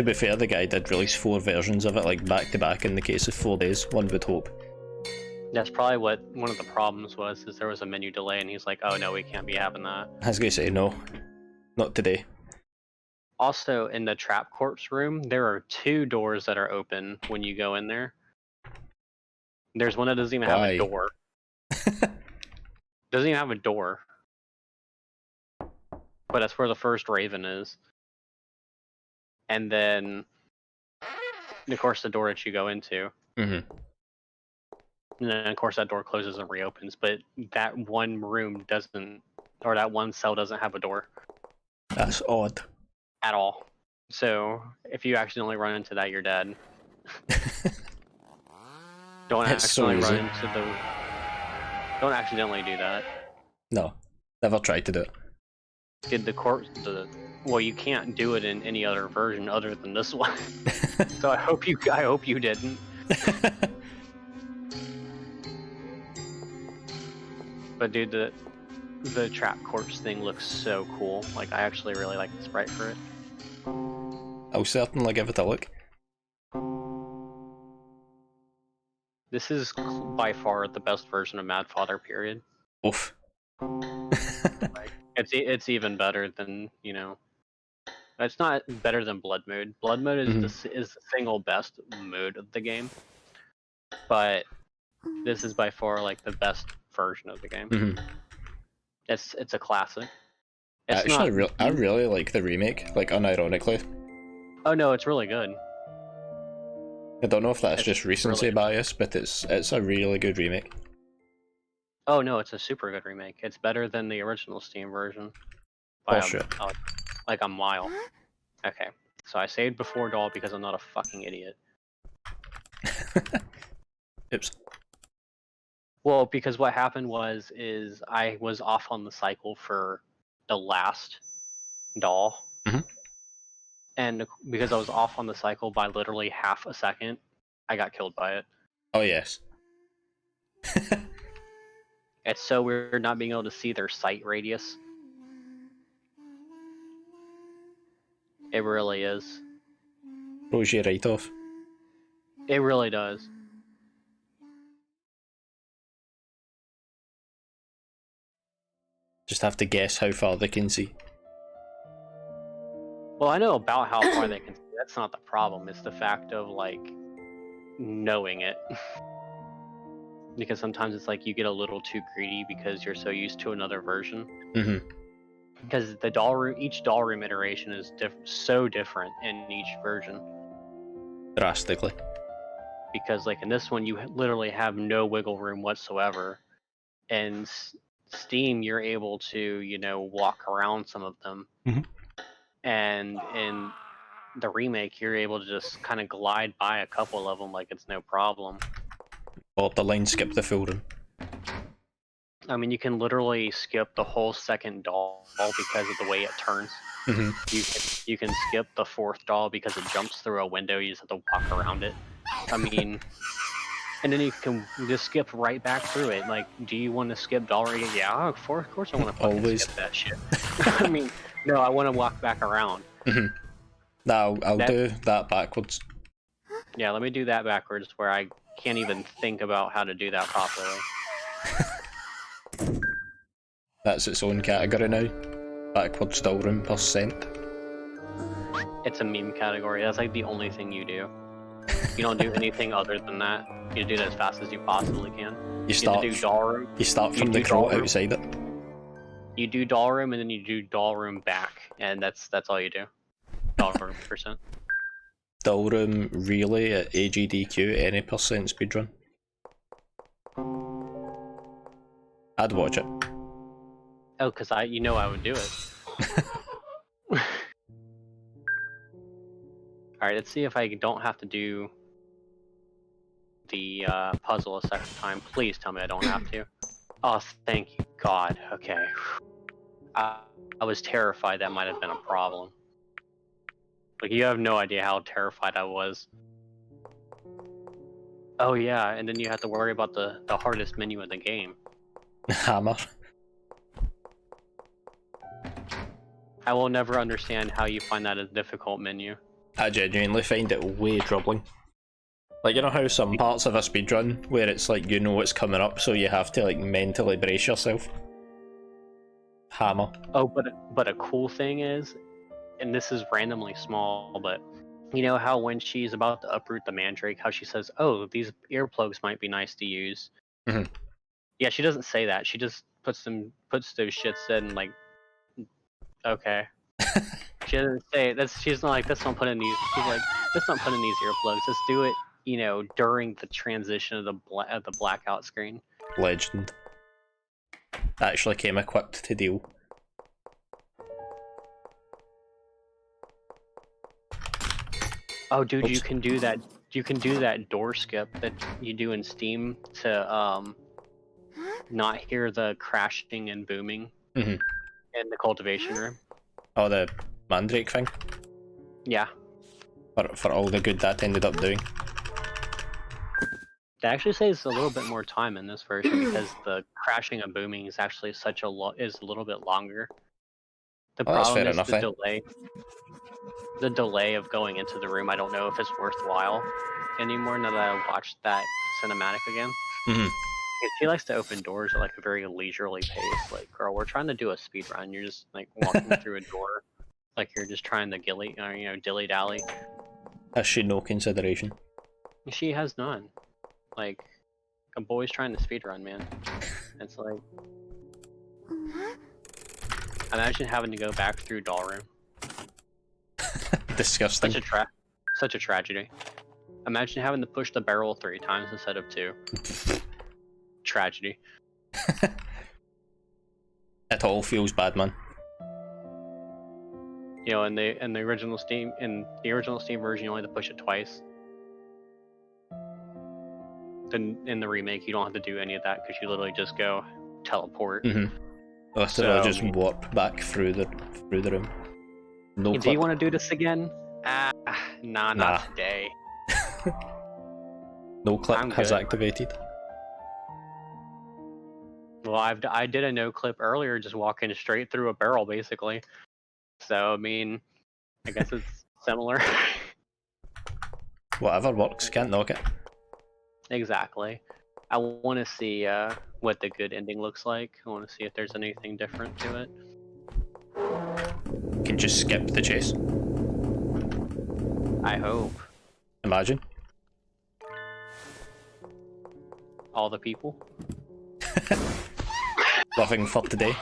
To be fair, the guy did release 4 versions of it, like back to back in the case of 4 days, one would hope. That's probably what one of the problems was, is there was a menu delay and he's like, oh no, we can't be having that. I was gonna say, no, not today. Also, in the trap corpse room, there are 2 doors that are open when you go in there. There's one that doesn't even have a door. Doesn't even have a door. But that's where the first Raven is. And then, of course, the door that you go into. Mm-hmm. And then, of course, that door closes and reopens. But that one room doesn't, or that one cell doesn't have a door. That's odd. At all. So, if you accidentally run into that, you're dead. Don't accidentally run into the... Don't accidentally do that. No, never tried to do it. Did the corpse... Well, you can't do it in any other version other than this one. So I hope you didn't. But dude, the trap corpse thing looks so cool. Like, I actually really like the sprite for it. I'll certainly give it a look. This is by far the best version of Mad Father, period. Oof. Like, it's even better than, you know... It's not better than Blood Mode. Blood Mode is the single best mode of the game. But this is by far like the best version of the game. It's a classic. It's actually, I really like the remake, like unironically. Oh no, it's really good. I don't know if that's just recency really bias, but it's a really good remake. Oh no, it's a super good remake. It's better than the original Steam version. Bullshit. Like a mile. Okay, so I saved before doll because I'm not a fucking idiot. Oops. Well, because what happened is I was off on the cycle for the last doll. And because I was off on the cycle by literally half a second, I got killed by it. Oh yes. It's so weird not being able to see their sight radius. It really is. Throws you right off. It really does. Just have to guess how far they can see. Well, I know about how far they can see. That's not the problem. It's the fact of, like, knowing it. Because sometimes it's like you get a little too greedy because you're so used to another version. Because the doll room, each doll room iteration is so different in each version. Drastically. Because, like, in this one, you literally have no wiggle room whatsoever. And Steam, you're able to, you know, walk around some of them. And in the remake, you're able to just kind of glide by a couple of them like it's no problem. Or the line skip the full room. I mean, you can literally skip the whole second doll because of the way it turns. You can skip the 4th doll because it jumps through a window. You just have to walk around it. I mean, and then you can just skip right back through it. Like, do you want to skip doll rating? Yeah, of course I want to fucking skip that shit. I mean, no, I want to walk back around. No, I'll do that backwards. Yeah, let me do that backwards where I can't even think about how to do that properly. That's its own category now. Backwards doll room %. It's a meme category. That's like the only thing you do. You don't do anything other than that. You do it as fast as you possibly can. You start do doll room. You start from the crow outside it. You do doll room and then you do doll room back, and that's all you do. Doll room %. Doll room relay at AGDQ any % speedrun. I'd watch it. Oh, because I would do it. Alright, let's see if I don't have to do the puzzle a second time. Please tell me I don't have to. Oh, thank you, God. Okay. I was terrified that might have been a problem. Like, you have no idea how terrified I was. Oh yeah, and then you have to worry about the hardest menu in the game. Hammer. I will never understand how you find that a difficult menu. I genuinely find it way troubling. Like, you know how some parts of a speedrun where it's like you know what's coming up, so you have to like mentally brace yourself? Hammer. Oh, but a cool thing is, and this is randomly small, but you know how when she's about to uproot the mandrake, how she says, "Oh, these earplugs might be nice to use." Mhm. Yeah, she doesn't say that. She just puts those shits in like, okay. She doesn't say that's. She's not like, let's not put in these. She's like, let's not put in these earplugs. Let's do it. You know, during the transition of the blackout screen. Legend. Actually came equipped to deal. Oh, dude, Oops. you can do that. You can do that door skip that you do in Steam to not hear the crashing and booming Mhm. in the cultivation room. Oh, the mandrake thing? Yeah, For all the good that ended up doing. that actually saves a little bit more time in this version because the crashing and booming is actually is a little bit longer. The Oh, that's problem fair is enough the then. delay. The delay of going into the room. I don't know if it's worthwhile anymore now that I watched that cinematic again. Mhm. She likes to open doors at like a very leisurely pace. Like, girl, we're trying to do a speed run. You're just like walking through a door, like you're just trying to dilly dally. Has she no consideration? She has none. Like, a boy's trying to speed run, man. It's like, imagine having to go back through doll room. Disgusting. Such a tragedy. Imagine having to push the barrel 3 times instead of 2. Tragedy. It all feels bad, man. You know, in the original Steam version, you only have to push it twice. Then in the remake, you don't have to do any of that because you literally just go teleport. Literally just warp back through the room. No do clip. you want to do this again? Nah, Nah. not today. No clip has activated. Well, I did a no clip earlier, just walking straight through a barrel, basically. So I mean, I guess it's similar. Whatever works, can't knock it. Exactly. I want to see what the good ending looks like. I want to see if there's anything different to it. You can just skip the chase. I hope. Imagine. All the people. Living for today.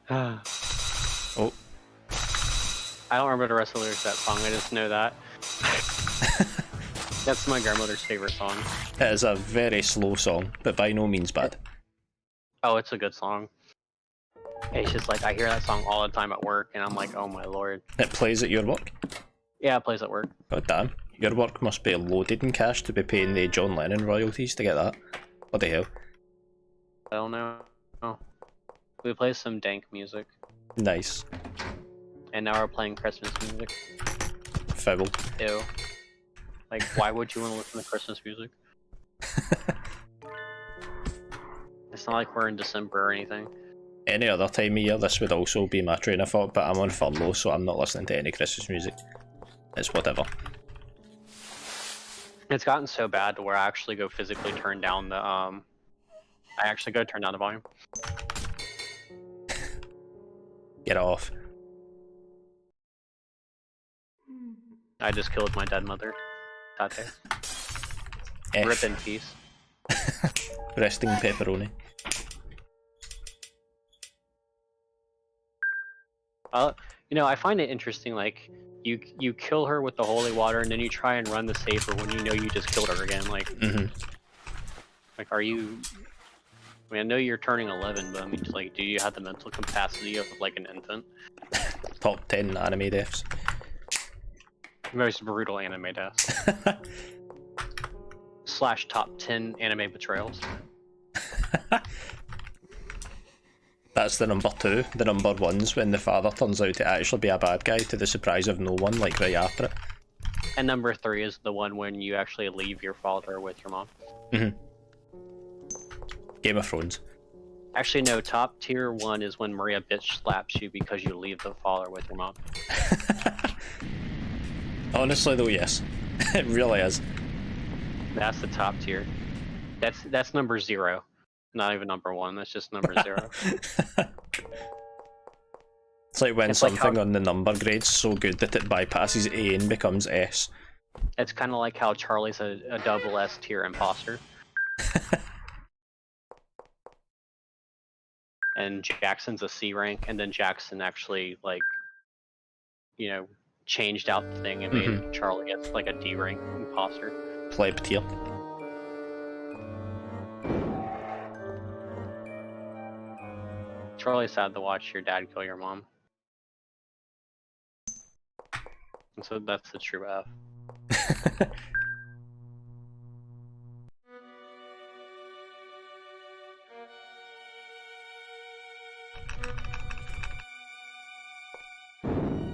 Oh. I don't remember the rest of the lyrics of that song, I just know that. That's my grandmother's favorite song. It is a very slow song, but by no means bad. Oh, it's a good song. It's just like, I hear that song all the time at work, and I'm like, oh my lord. It plays at your work? Yeah, it plays at work. God damn. Your work must be loaded in cash to be paying the John Lennon royalties to get that. What the hell? I don't know. Oh. We play some dank music. Nice. And now we're playing Christmas music. Foul. Ew. Like, why would you want to listen to Christmas music? It's not like we're in December or anything. Any other time of year, this would also be my train of thought, but I'm on furlough, so I'm not listening to any Christmas music. It's whatever. It's gotten so bad to where I actually go physically turn down the I actually go turn down the volume. Get off. I just killed my dead mother. Tate. Rip in peace. Resting pepperoni. You know, I find it interesting, like, you kill her with the holy water and then you try and run to save her when you know you just killed her again, like... Like, are you... I mean, I know you're turning 11, but I mean, just, like, do you have the mental capacity of, like, an infant? Top 10 anime deaths. Most brutal anime deaths. / top 10 anime betrayals. That's the number 2. The number 1's when the father turns out to actually be a bad guy to the surprise of no one, like right after it. And number 3 is the one when you actually leave your father with your mom. Game of Thrones. Actually, no. Top tier 1 is when Maria bitch slaps you because you leave the father with your mom. Honestly, though, yes, it really is. That's the top tier. That's number 0. Not even number 1. That's just number 0. It's like when It's like something how, on the number grade's so good that it bypasses A and becomes S. It's kind of like how Charlie's a double S tier imposter. And Jackson's a C rank, and then Jackson actually, like, you know, changed out the thing and made Charlie as like a D rank imposter. Pleb tier. It's really sad to watch your dad kill your mom. And so that's the true F.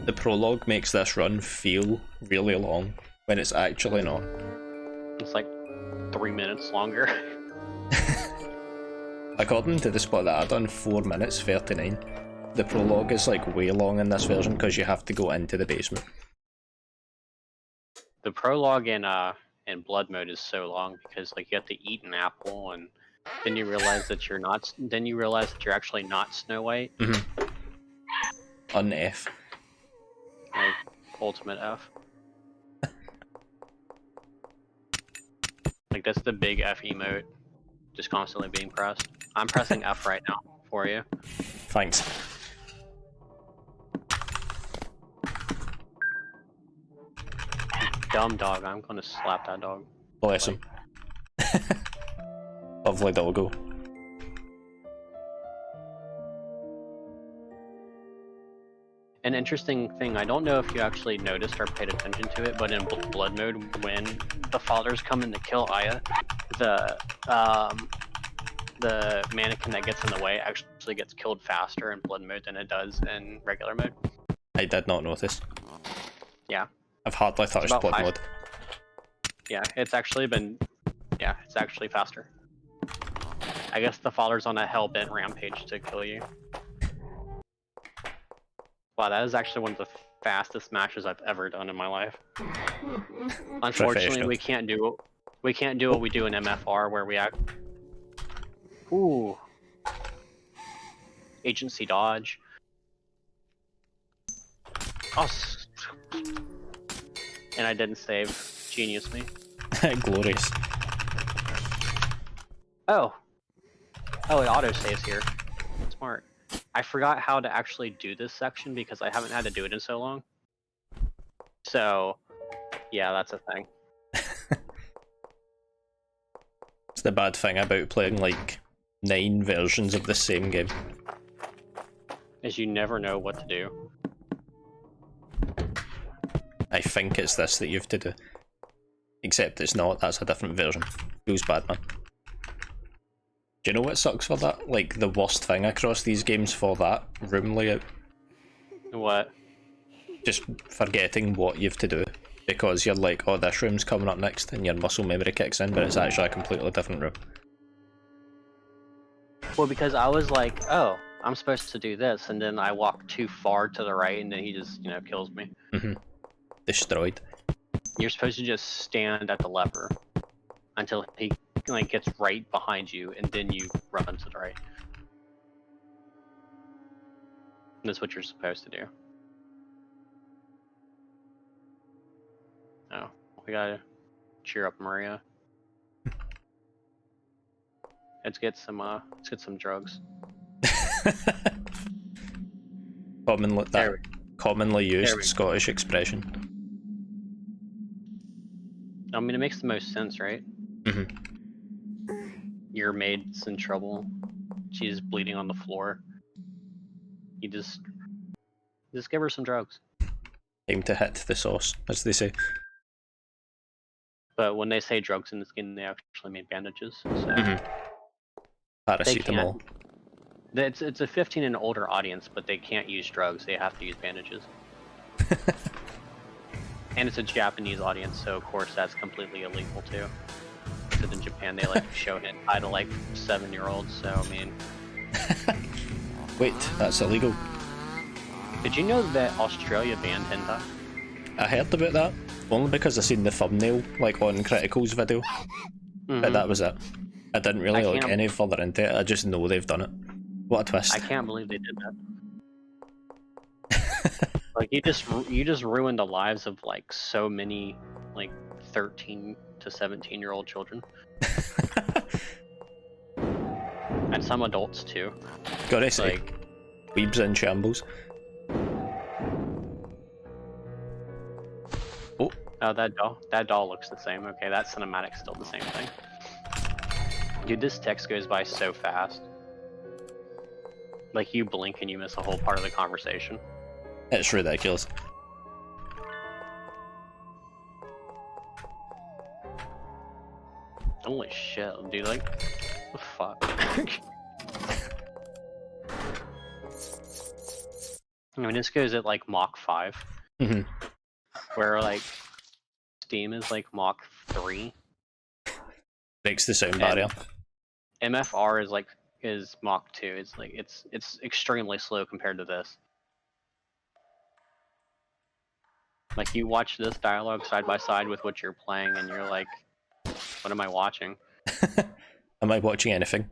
The prologue makes this run feel really long when it's actually not. It's like 3 minutes longer. According to the spot that I done, 4 minutes 39. The prologue is like way long in this version because you have to go into the basement. The prologue in Blood Mode is so long because like you have to eat an apple and then you realize that you're not. Then you realize that you're actually not Snow White. On F. Like ultimate F. Like that's the big F emote, just constantly being pressed. I'm pressing F right now for you. Thanks. Dumb dog, I'm gonna slap that dog. Bless him. Lovely doggo. An interesting thing, I don't know if you actually noticed or paid attention to it, but in Blood Mode, when the fathers come in to kill Aya, the mannequin that gets in the way actually gets killed faster in Blood Mode than it does in regular mode. I did not notice. Yeah. I've hardly touched Blood Mode. Yeah, it's actually faster. I guess the father's on a hell-bent rampage to kill you. Wow, that is actually one of the fastest matches I've ever done in my life. Unfortunately, we can't do what we do in MFR where we act. Ooh. Agency dodge. Oh. And I didn't save. Genius me. Glorious. Oh. Oh, it auto saves here. Smart. I forgot how to actually do this section because I haven't had to do it in so long. So, yeah, that's a thing. It's the bad thing about playing like 9 versions of the same game. Is you never know what to do. I think it's this that you have to do. Except it's not, that's a different version. Feels bad, man. Do you know what sucks for that? Like, the worst thing across these games for that room layout? What? Just forgetting what you have to do. Because you're like, oh, this room's coming up next, and your muscle memory kicks in, but it's actually a completely different room. Well, because I was like, oh, I'm supposed to do this, and then I walk too far to the right, and then he just, kills me. Destroyed. You're supposed to just stand at the lever until he gets right behind you, and then you run to the right. And that's what you're supposed to do. Oh, we gotta cheer up Maria. Let's get some drugs. Commonly used Scottish expression. I mean, it makes the most sense, right? Your maid's in trouble. She's bleeding on the floor. You just give her some drugs. Time to hit the sauce, as they say. But when they say drugs in this game, they actually mean bandages. So Paracetamol. It's a 15 and older audience, but they can't use drugs. They have to use bandages. And it's a Japanese audience, so of course that's completely illegal too. Because in Japan they like to show hentai to like 7-year-olds. So I mean, Wait, that's illegal. Did you know that Australia banned hentai? I heard about that, only because I seen the thumbnail, like on Critical's video. But that was it. I didn't really look any further into it, I just know they've done it. What a twist. I can't believe they did that. Like, you just ruined the lives of, like, so many, like, 13 to 17-year-old children. And some adults, too. Gotta say, like, weebs in shambles. Oh. Oh, that doll looks the same. Okay, that cinematic's still the same thing. Dude, this text goes by so fast. Like, you blink and you miss a whole part of the conversation. It's ridiculous. Holy shit, dude, like, what the fuck? I mean, this goes at, like, Mach 5. Where, like, Steam is, like, Mach 3. Breaks the sound barrier. MFR is Mach 2. It's like, it's extremely slow compared to this. Like, you watch this dialogue side by side with what you're playing, and you're like, what am I watching? Am I watching anything?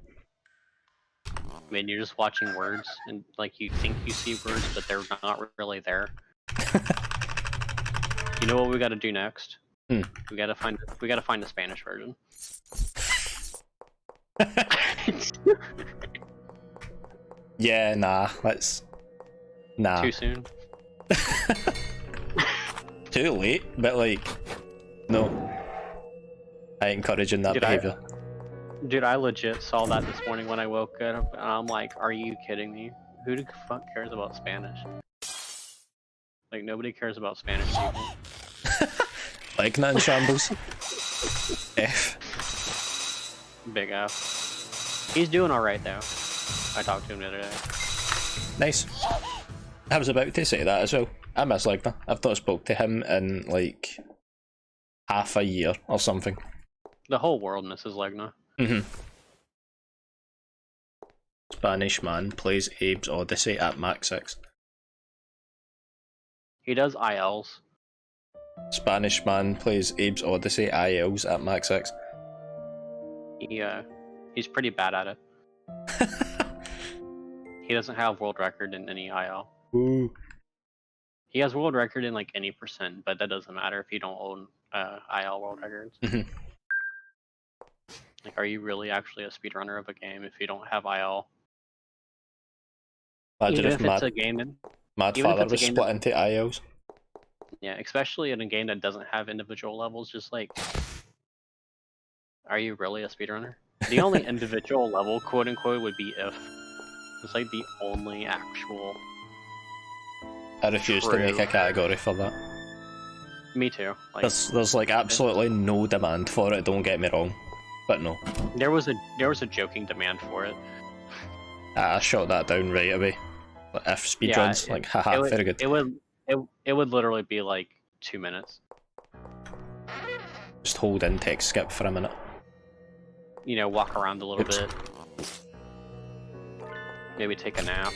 I mean, you're just watching words, and, like, you think you see words, but they're not really there. You know what we gotta do next? We gotta find the Spanish version. Yeah, nah, let's... Nah. Too soon? Too late, but like, no. I ain't encouraging that behaviour. Dude, I legit saw that this morning when I woke up, and I'm like, are you kidding me? Who the fuck cares about Spanish? Like, nobody cares about Spanish people. Like that in shambles. F. Big F. He's doing alright, though. I talked to him the other day. Nice. I was about to say that as well. I miss Ligna. I've not spoke to him in like half a year or something. The whole world misses Ligna. Spanish man plays Abe's Odyssey at Max 6. He does ILs. Spanish man plays Abe's Odyssey ILs at Max 6. He's pretty bad at it. He doesn't have world record in any IL. Ooh. He has world record in like any percent, but that doesn't matter if you don't own IL world records. Like, are you really actually a speedrunner of a game if you don't have IL? Imagine Even if it's a game Mad Father was split into ILs. Yeah, especially in a game that doesn't have individual levels, just like, are you really a speedrunner? The only individual level, quote unquote, would be if. It's like the only actual... I refuse to make a category for that. Me too. Like, there's like absolutely no demand for it, don't get me wrong. But no. There was a joking demand for it. I shot that down right away. Like, if speedruns, like, haha, very good. It would literally be like 2 minutes. Just hold in text skip for a minute. You know, walk around a little bit. Maybe take a nap.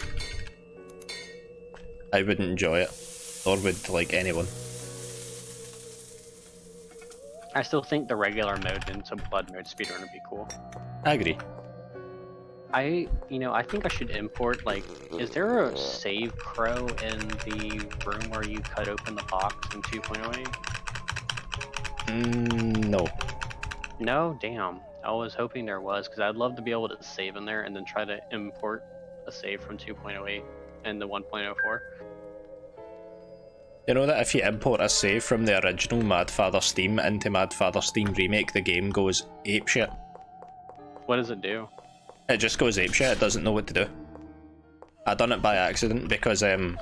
I wouldn't enjoy it. Or would, like, anyone. I still think the regular mode into blood mode speedrun would be cool. I agree. I think I should import, like, is there a save crow in the room where you cut open the box in 2.08? No. No? Damn. I was hoping there was, because I'd love to be able to save in there and then try to import a save from 2.08 and the 1.04. You know that if you import a save from the original Mad Father Steam into Mad Father Steam Remake, the game goes apeshit? What does it do? It just goes apeshit, it doesn't know what to do. I done it by accident because it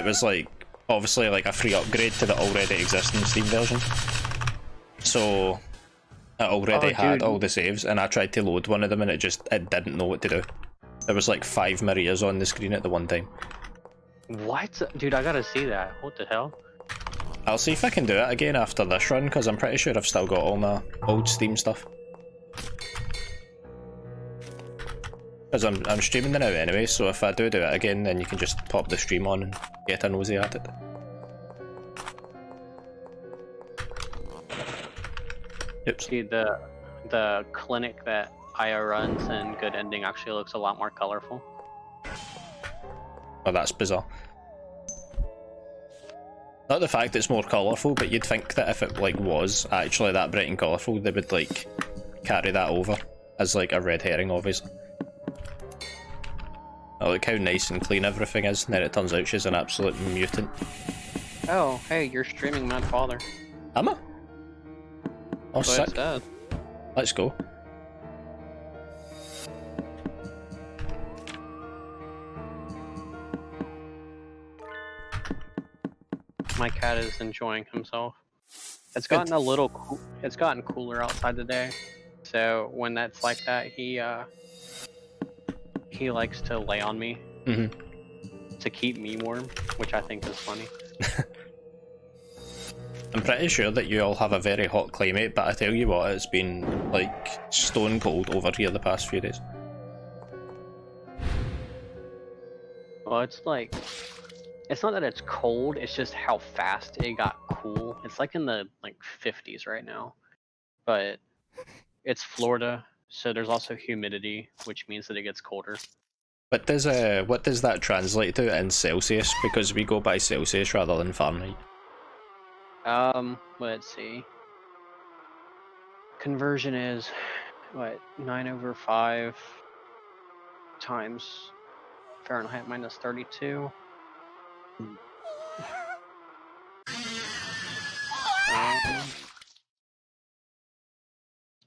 was like, obviously like a free upgrade to the already existing Steam version. So, it already had all the saves, and I tried to load one of them and it didn't know what to do. There was like 5 Marias on the screen at the one time. What? Dude, I gotta see that. What the hell? I'll see if I can do it again after this run, because I'm pretty sure I've still got all my old Steam stuff. Because I'm streaming it now anyway, so if I do it again, then you can just pop the stream on and get a nosy at it. Oops. See, the clinic that Aya runs in Good Ending actually looks a lot more colorful. Oh, that's bizarre. Not the fact it's more colourful, but you'd think that if it like was actually that bright and colourful, they would like carry that over as like a red herring, obviously. Oh, look how nice and clean everything is, and then it turns out she's an absolute mutant. Oh, hey, you're streaming Mad Father. Am I? Oh, sick. Let's go. My cat is enjoying himself. It's gotten a little it's gotten cooler outside today, so when that's like that, he likes to lay on me to keep me warm, which I think is funny. I'm pretty sure that you all have a very hot climate, but I tell you what, it's been like stone cold over here the past few days. Well, it's like, it's not that it's cold, it's just how fast it got cool. It's like in the like 50s right now, but it's Florida, so there's also humidity, which means that it gets colder. What does that translate to in Celsius? Because we go by Celsius rather than Fahrenheit. Let's see. Conversion is what, 9/5 times Fahrenheit minus 32.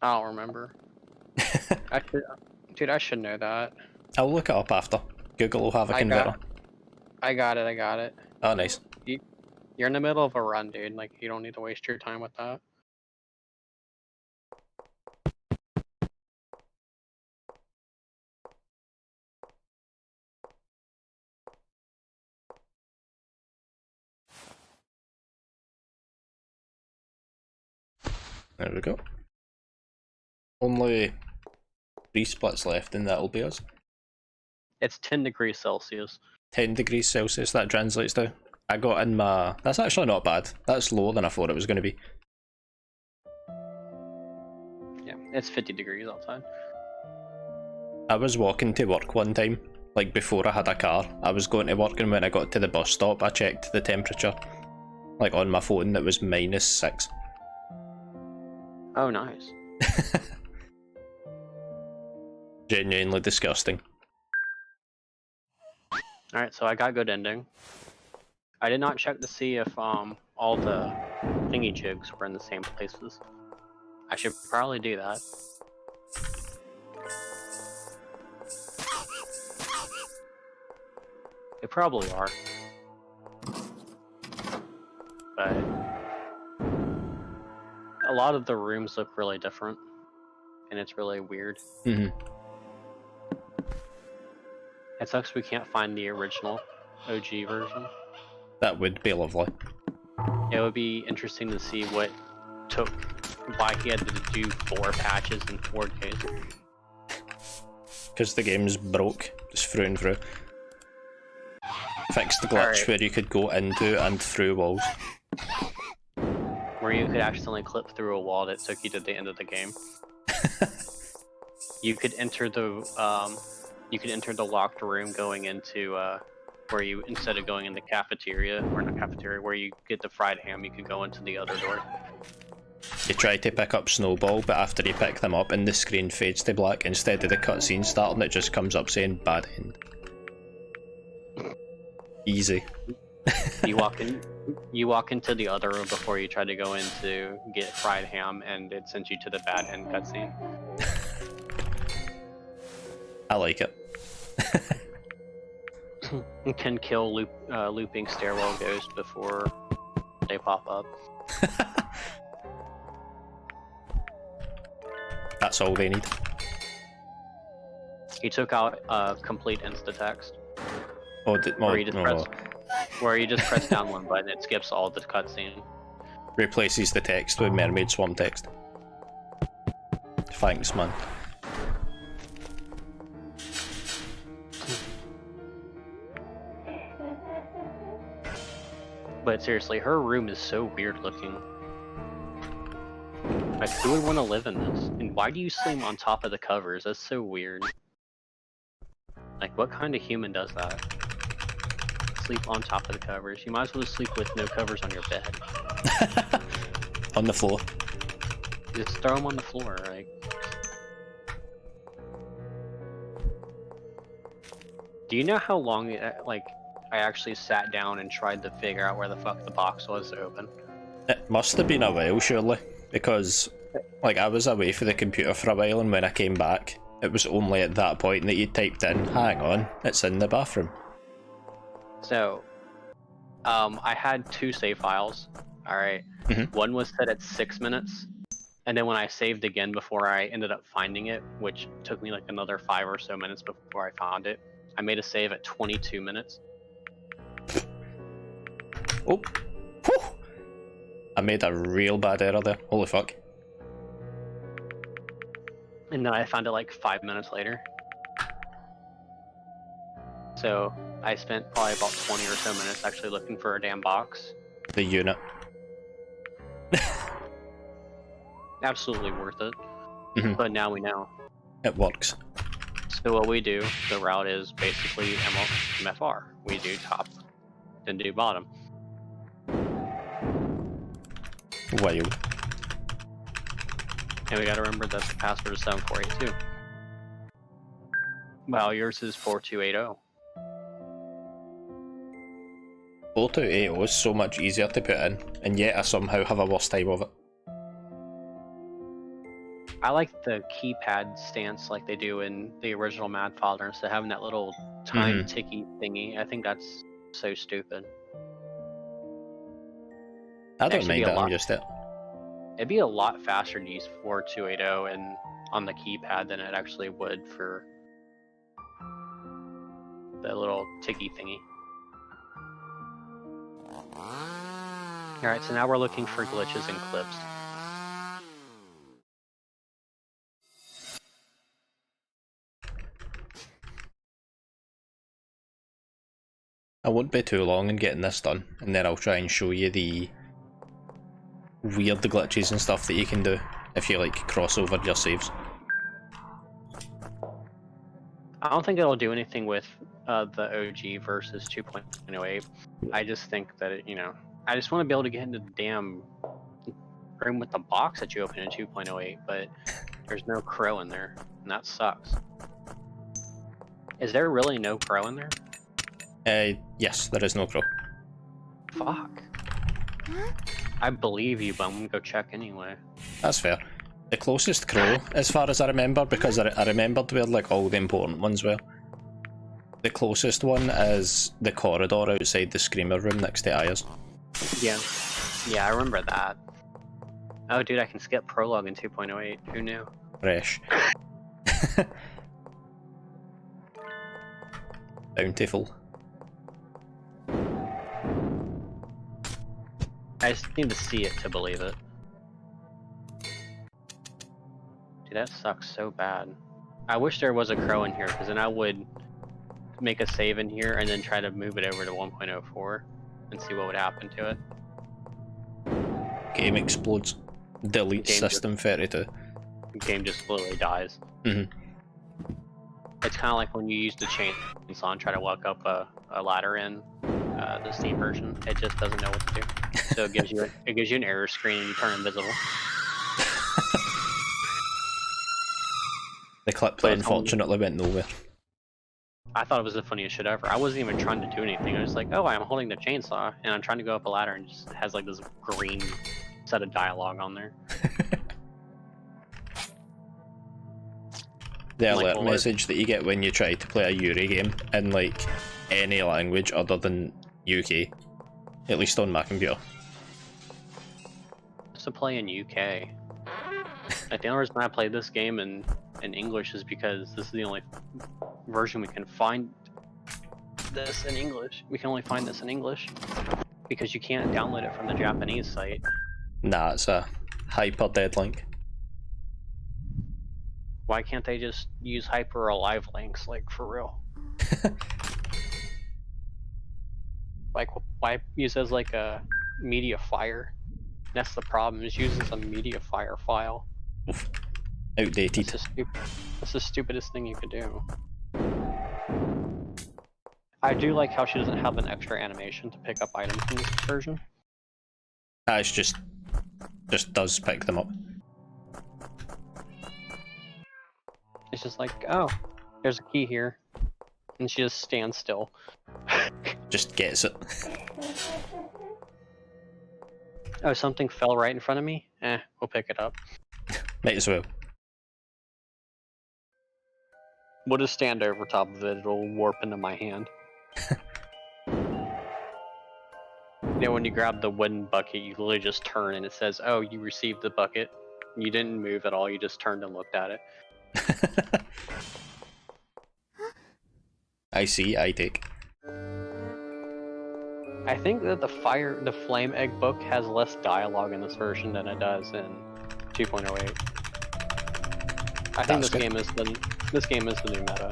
I don't remember. Dude, I should know that. I'll look it up after. Google will have a converter. I got it. Oh, nice. You're in the middle of a run, dude. Like, you don't need to waste your time with that. There we go. Only 3 splits left and that'll be us. It's 10 degrees Celsius. 10 degrees Celsius, that translates to. I got in my... That's actually not bad. That's lower than I thought it was going to be. Yeah, it's 50 degrees outside. I was walking to work one time, like before I had a car. I was going to work, and when I got to the bus stop, I checked the temperature. Like on my phone, it was -6. Oh, nice. Genuinely disgusting. Alright, so I got Good Ending. I did not check to see if all the thingy jigs were in the same places. I should probably do that. They probably are. But a lot of the rooms look really different, and it's really weird. It sucks we can't find the original OG version. That would be lovely. It would be interesting to see why he had to do 4 patches in 4 days. Because the game's broke, just through and through. Fixed the glitch where you could go into and through walls. Where you could accidentally clip through a wall that took you to the end of the game. You could enter the locked room going into where you, instead of going in the cafeteria, or not cafeteria, where you get the fried ham, you could go into the other door. You try to pick up Snowball, but after you pick them up and the screen fades to black, instead of the cutscene starting, it just comes up saying bad end. Easy. You walk into the other room before you try to go in to get fried ham, and it sends you to the bad end cutscene. I like it. You can kill looping stairwell ghosts before they pop up. That's all they need. He took out complete insta-text. Oh, where you just press down one button, it skips all the cutscene. Replaces the text with mermaid swamp text. But seriously, her room is so weird looking. Like, who would want to live in this? And why do you sleep on top of the covers? That's so weird. Like, what kind of human does that? Sleep on top of the covers. You might as well just sleep with no covers on your bed. On the floor. Just throw them on the floor, like. Do you know how long, like, I actually sat down and tried to figure out where the fuck the box was to open? It must have been a while, surely, because, like, I was away from the computer for a while, and when I came back, it was only at that point that you typed in, hang on, it's in the bathroom. So, I had 2 save files, alright? One was set at 6 minutes, and then when I saved again before I ended up finding it, which took me like another 5 or so minutes before I found it, I made a save at 22 minutes. Oh, whew. I made a real bad error there, holy fuck. And then I found it like 5 minutes later. So I spent probably about 20 or so minutes actually looking for a damn box. The unit. Absolutely worth it. But now we know. It works. So what we do, the route is basically MFR. We do top, then do bottom. Wild. And we gotta remember that the password is 7482. Wow, yours is 4280. 4280 is so much easier to put in, and yet I somehow have a worse time of it. I like the keypad stance like they do in the original Mad Father instead of having that little time ticky thingy. I think that's so stupid. I don't mind that, I'm used to it. It'd be a lot faster to use 4280 and on the keypad than it actually would for the little ticky thingy. Alright, so now we're looking for glitches and clips. I won't be too long in getting this done, and then I'll try and show you the weird glitches and stuff that you can do if you like cross over your saves. I don't think it'll do anything with the OG versus 2.08. I just think that it, I just want to be able to get into the damn room with the box that you open in 2.08, but there's no crow in there, and that sucks. Is there really no crow in there? Yes, there is no crow. Fuck. I believe you, but I'm gonna go check anyway. That's fair. The closest crow, as far as I remember, because I remembered where like all the important ones were. The closest one is the corridor outside the Screamer room next to Aya's. Yeah, I remember that. Oh dude, I can skip prologue in 2.08. Who knew? Fresh. Bountiful. I just need to see it to believe it. Dude, that sucks so bad. I wish there was a crow in here, because then I would make a save in here and then try to move it over to 1.04 and see what would happen to it. Game explodes. Delete system 32. The game just literally dies. It's kind of like when you use the chainsaw and try to walk up a ladder in the Steam version. It just doesn't know what to do. So it gives you an error screen and you turn invisible. The clip that unfortunately went nowhere. I thought it was the funniest shit ever. I wasn't even trying to do anything. I was like, oh, I'm holding the chainsaw and I'm trying to go up a ladder and it just has like this green set of dialogue on there. The alert message that you get when you try to play a Yuri game in like any language other than UK, at least on my computer. Just to play in UK. Like the only reason I played this game in English is because this is the only version we can find this in English. We can only find this in English because you can't download it from the Japanese site. Nah, it's a hyper dead link. Why can't they just use hyper alive links, like, for real? Like, Why use as like a media fire? That's the problem. Is used as a media fire file. Oof. Outdated. That's the stupidest thing you could do. I do like how she doesn't have an extra animation to pick up items in this version. It's just does pick them up. It's just like, oh, there's a key here, and she just stands still. Just gets it. Oh, something fell right in front of me? We'll pick it up. Might as well. We'll just stand over top of it, it'll warp into my hand. You know, when you grab the wooden bucket, you literally just turn and it says, oh, you received the bucket. You didn't move at all, you just turned and looked at it. I see, I take. I think that the Flame Egg book has less dialogue in this version than it does in 2.08. I think this game is the new meta.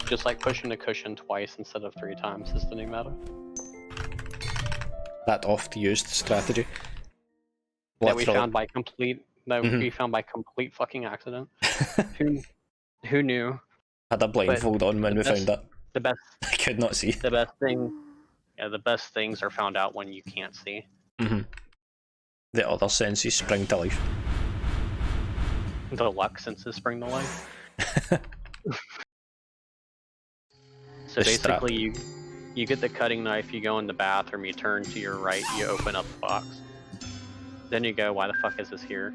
Just like pushing a cushion twice instead of 3 times is the new meta. That oft-used strategy. That we found by complete fucking accident. Who knew? Had a blindfold on when we found that. The best I could not see. the best things are found out when you can't see. The other senses spring to life. The luck senses spring to life. So basically you get the cutting knife, you go in the bathroom, you turn to your right, you open up the box. Then you go, why the fuck is this here?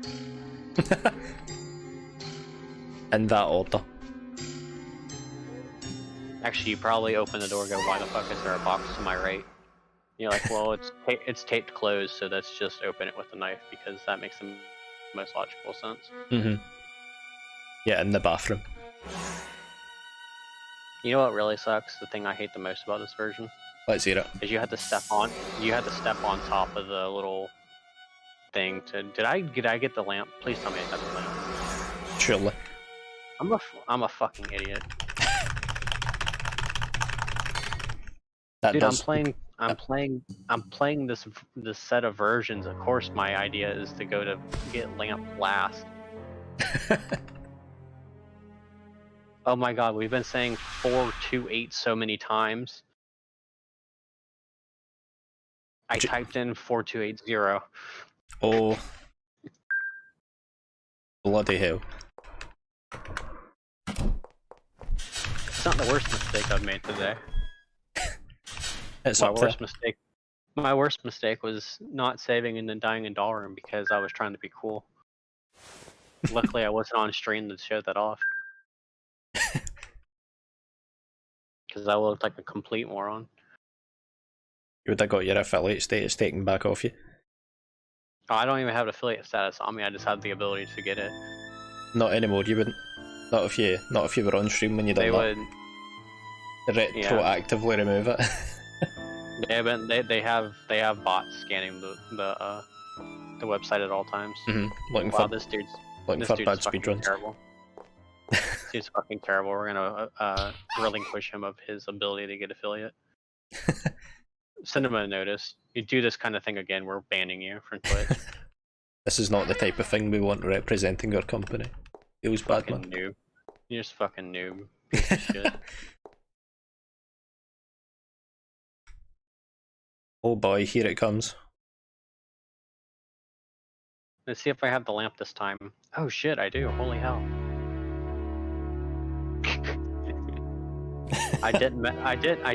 In that order. Actually, you probably open the door and go, why the fuck is there a box to my right? You're like, well, it's taped closed, so let's just open it with a knife, because that makes the most logical sense. Yeah, in the bathroom. You know what really sucks? The thing I hate the most about this version? Let's hear it. Is you had to step on top of the little thing to... Did I get the lamp? Please tell me I got the lamp. Surely. I'm a fucking idiot. That Dude, does... I'm playing this set of versions. Of course, my idea is to go to get lamp last. Oh my god, we've been saying 428 so many times. I typed in 4280. Oh. Bloody hell. It's not the worst mistake I've made today. It's my worst mistake was not saving and then dying in Dollroom because I was trying to be cool. Luckily I wasn't on stream to show that off. Because I looked like a complete moron. You would have got your affiliate status taken back off you. Oh, I don't even have affiliate status on me, I just have the ability to get it. Not anymore, you wouldn't. Not if you were on stream when you done that. Retroactively remove it. They have bots scanning the website at all times. Looking wow, for this dude's bad speedruns. Terrible. He's fucking terrible. We're gonna relinquish him of his ability to get affiliate. Send him a notice. You do this kind of thing again, we're banning you from Twitch. This is not the type of thing we want representing our company. Feels bad, man. Noob. You're just fucking noob. Piece of shit. Oh boy, here it comes. Let's see if I have the lamp this time. Oh shit, I do. Holy hell. I